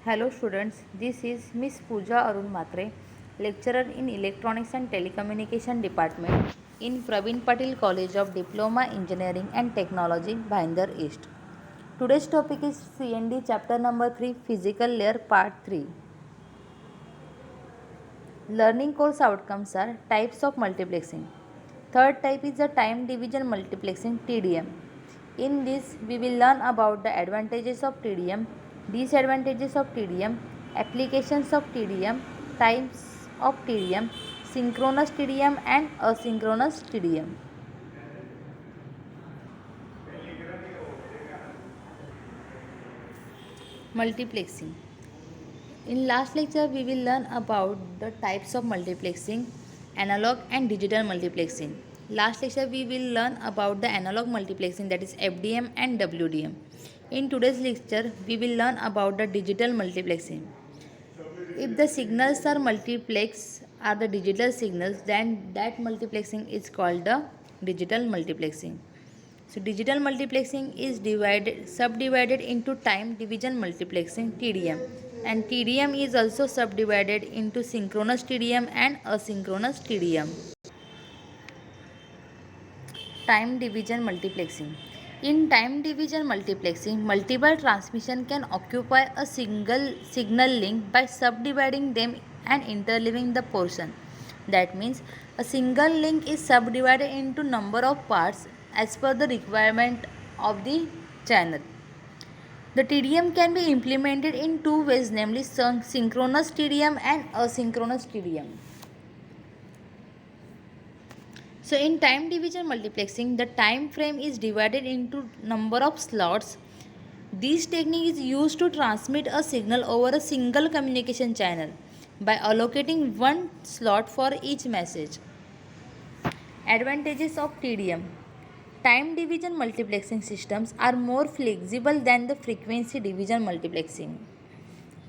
Hello students, this is Miss Pooja Arun Matre, lecturer in Electronics and Telecommunication Department in Praveen Patil College of Diploma Engineering and Technology, Bhayandar East. Today's topic is CND chapter number 3 Physical Layer part 3. Learning course outcomes are types of multiplexing. Third type is the time division multiplexing TDM. In this, we will learn about the advantages of TDM, disadvantages of TDM, applications of TDM, types of TDM, synchronous TDM and asynchronous TDM. Multiplexing. In last lecture, we will learn about the types of multiplexing, analog and digital multiplexing. Last lecture, we will learn about the analog multiplexing, that is FDM and WDM. In today's lecture, we will learn about the digital multiplexing. If the signals are multiplex are the digital signals, then that multiplexing is called the digital multiplexing. So digital multiplexing is subdivided into time division multiplexing TDM, and TDM is also subdivided into synchronous TDM and asynchronous TDM. Time division multiplexing. In time division multiplexing, multiple transmission can occupy a single signal link by subdividing them and interleaving the portion. That means a single link is subdivided into number of parts as per the requirement of the channel. The TDM can be implemented in two ways, namely synchronous TDM and asynchronous TDM. So in time division multiplexing, the time frame is divided into number of slots. This technique is used to transmit a signal over a single communication channel by allocating one slot for each message. Advantages of TDM. Time division multiplexing systems are more flexible than the frequency division multiplexing.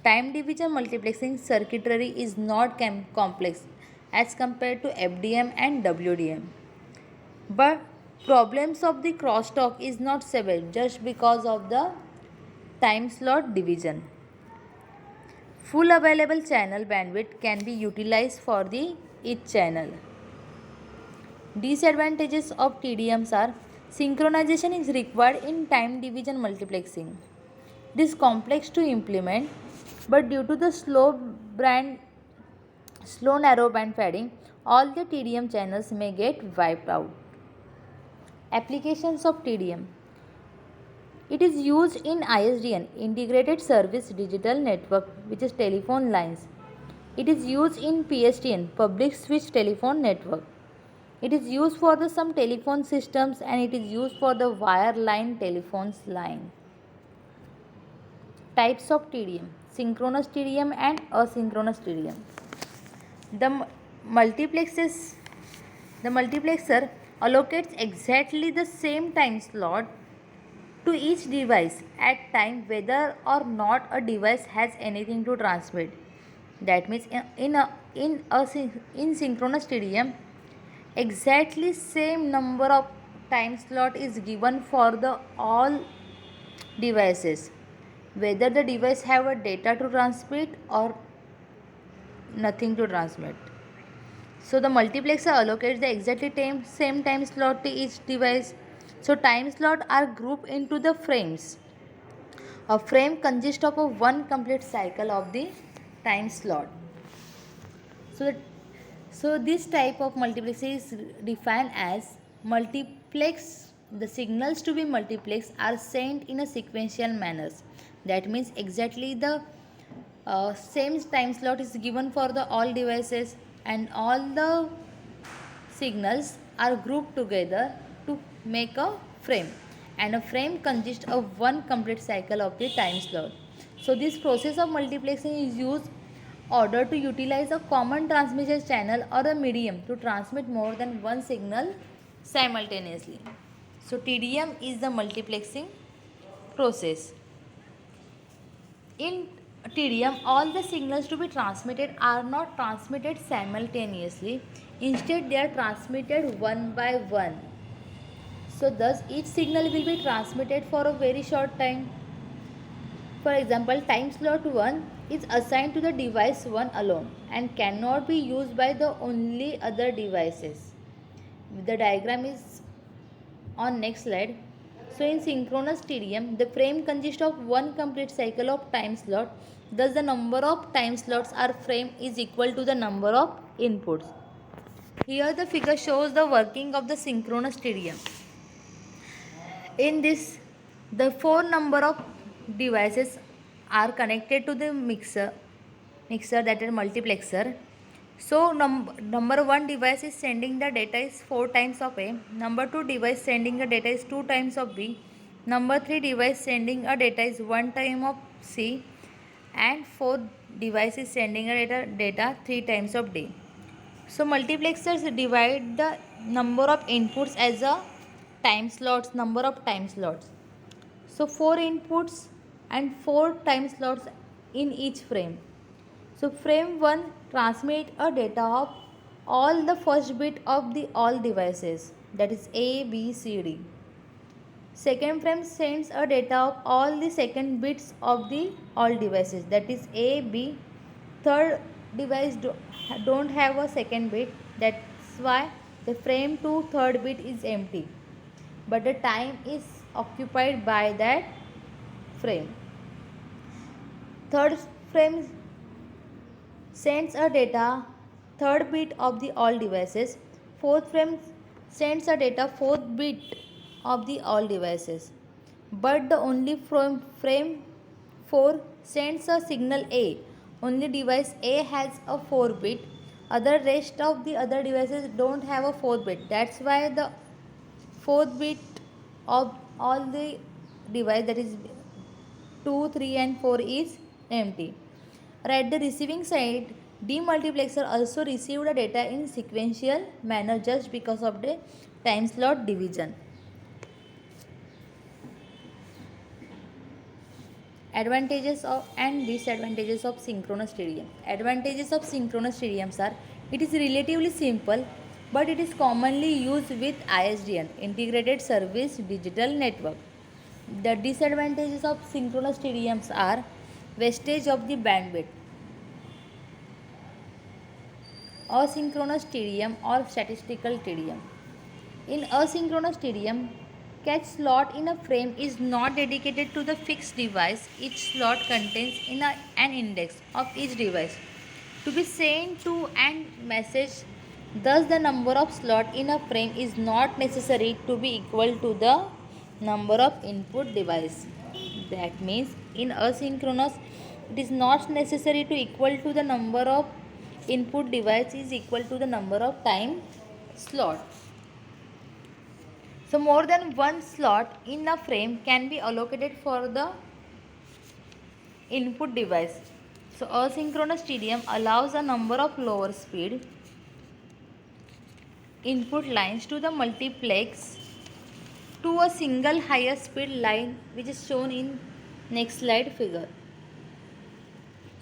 Time division multiplexing circuitry is not complex as compared to FDM and WDM. But problems of the crosstalk is not severe just because of the time slot division. Full available channel bandwidth can be utilized for the each channel. Disadvantages of TDMs are synchronization is required in time division multiplexing. It is complex to implement, but due to the slow narrow band fading, all the TDM channels may get wiped out. Applications of TDM. It is used in ISDN, Integrated Service Digital Network, which is telephone lines. It is used in PSTN, Public Switch Telephone Network. It is used for some telephone systems, and it is used for the wireline telephones line. Types of TDM: synchronous TDM and asynchronous TDM. The multiplexes the multiplexer allocates exactly the same time slot to each device at time whether or not a device has anything to transmit. That means in synchronous TDM, exactly same number of time slot is given for the all devices, whether the device have a data to transmit or nothing to transmit. So the multiplexer allocates the exactly same time slot to each device. So time slot are grouped into the frames. A frame consists of one complete cycle of the time slot. So, this type of multiplexer is defined as multiplex. The signals to be multiplexed are sent in a sequential manner. That means exactly the same time slot is given for the all devices, and all the signals are grouped together to make a frame, and a frame consists of one complete cycle of the time slot. So this process of multiplexing is used order to utilize a common transmission channel or a medium to transmit more than one signal simultaneously. So TDM is the multiplexing process. In TDM, all the signals to be transmitted are not transmitted simultaneously. Instead, they are transmitted one by one. So thus each signal will be transmitted for a very short time. For example, time slot 1 is assigned to the device 1 alone and cannot be used by the only other devices. The diagram is on next slide. So in synchronous TDM, the frame consists of one complete cycle of time slot. Thus the number of time slots are frame is equal to the number of inputs. Here the figure shows the working of the synchronous TDM. In this, the four number of devices are connected to the mixer that is multiplexer. So number one device is sending the data is 4 times of A. Number 2 device sending the data is 2 times of B. Number 3 device sending a data is 1 time of C. And 4 device is sending a data 3 times of D. So multiplexers divide the number of inputs as a number of time slots. So 4 inputs and 4 time slots in each frame. So frame 1 transmit a data of all the first bit of the all devices, that is A, B, C, D. Second frame sends a data of all the second bits of the all devices, that is A, B. Third device don't have a second bit, that's why the frame 2 third bit is empty, but the time is occupied by that frame. Third frame sends a data third bit of the all devices. Fourth frame sends a data fourth bit of the all devices, but the only frame 4 sends a signal A. Only device A has a 4 bit, other rest of the other devices don't have a 4 bit. That's why the fourth bit of all the device, that is 2, 3 and 4 is empty. Or at the receiving side, demultiplexer also received the data in sequential manner just because of the time slot division. Advantages of and disadvantages of synchronous TDM. Advantages of synchronous TDMs are: it is relatively simple, but it is commonly used with ISDN, Integrated Service Digital Network. The disadvantages of synchronous TDMs are wastage of the bandwidth, asynchronous TDM or statistical TDM. In asynchronous TDM, catch slot in a frame is not dedicated to the fixed device. Each slot contains an index of each device to be sent to and message. Thus, the number of slots in a frame is not necessary to be equal to the number of input device. That means in asynchronous, it is not necessary to equal to the number of input device is equal to the number of time slot. So more than one slot in a frame can be allocated for the input device. So asynchronous TDM allows a number of lower speed input lines to the multiplex to a single higher speed line, which is shown in next slide figure.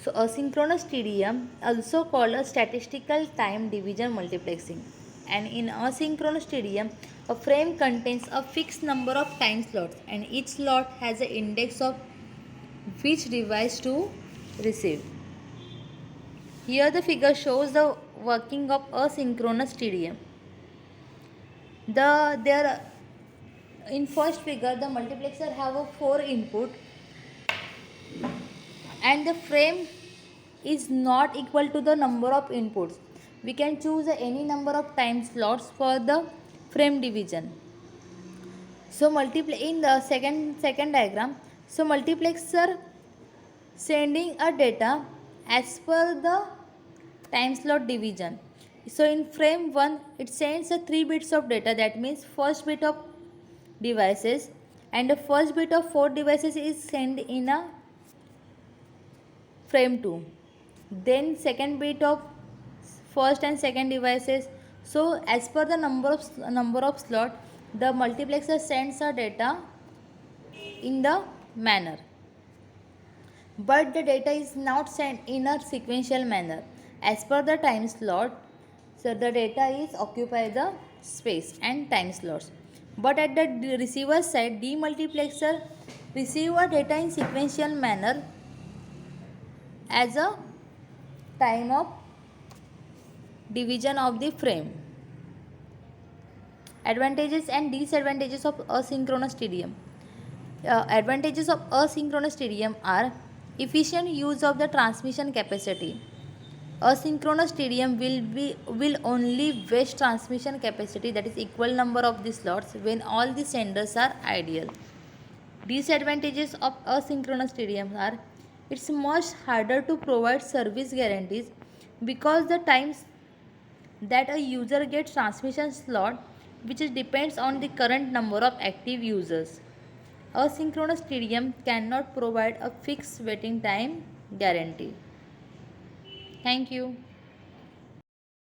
So asynchronous TDM, also called a statistical time division multiplexing. And in asynchronous TDM, a frame contains a fixed number of time slots and each slot has an index of which device to receive. Here the figure shows the working of asynchronous TDM. In first figure, the multiplexer have a 4 input and the frame is not equal to the number of inputs. We can choose any number of time slots for the frame division. So in the second diagram, so multiplexer sending a data as per the time slot division. So in frame 1, it sends a 3 bits of data, that means first bit of devices, and the first bit of 4 devices is sent in a frame 2. Then second bit of first and second devices. So as per the number of slot, the multiplexer sends a data in the manner, but the data is not sent in a sequential manner as per the time slot. So the data is occupy the space and time slots, but at the receiver side, demultiplexer receive a data in sequential manner as a time of division of the frame. Advantages and disadvantages of asynchronous TDM. Advantages of asynchronous TDM are efficient use of the transmission capacity. Asynchronous TDM will only waste transmission capacity, that is equal number of the slots, when all the senders are ideal. Disadvantages of asynchronous TDM are it's much harder to provide service guarantees because the times that a user gets transmission slot which depends on the current number of active users. Asynchronous TDM cannot provide a fixed waiting time guarantee. Thank you.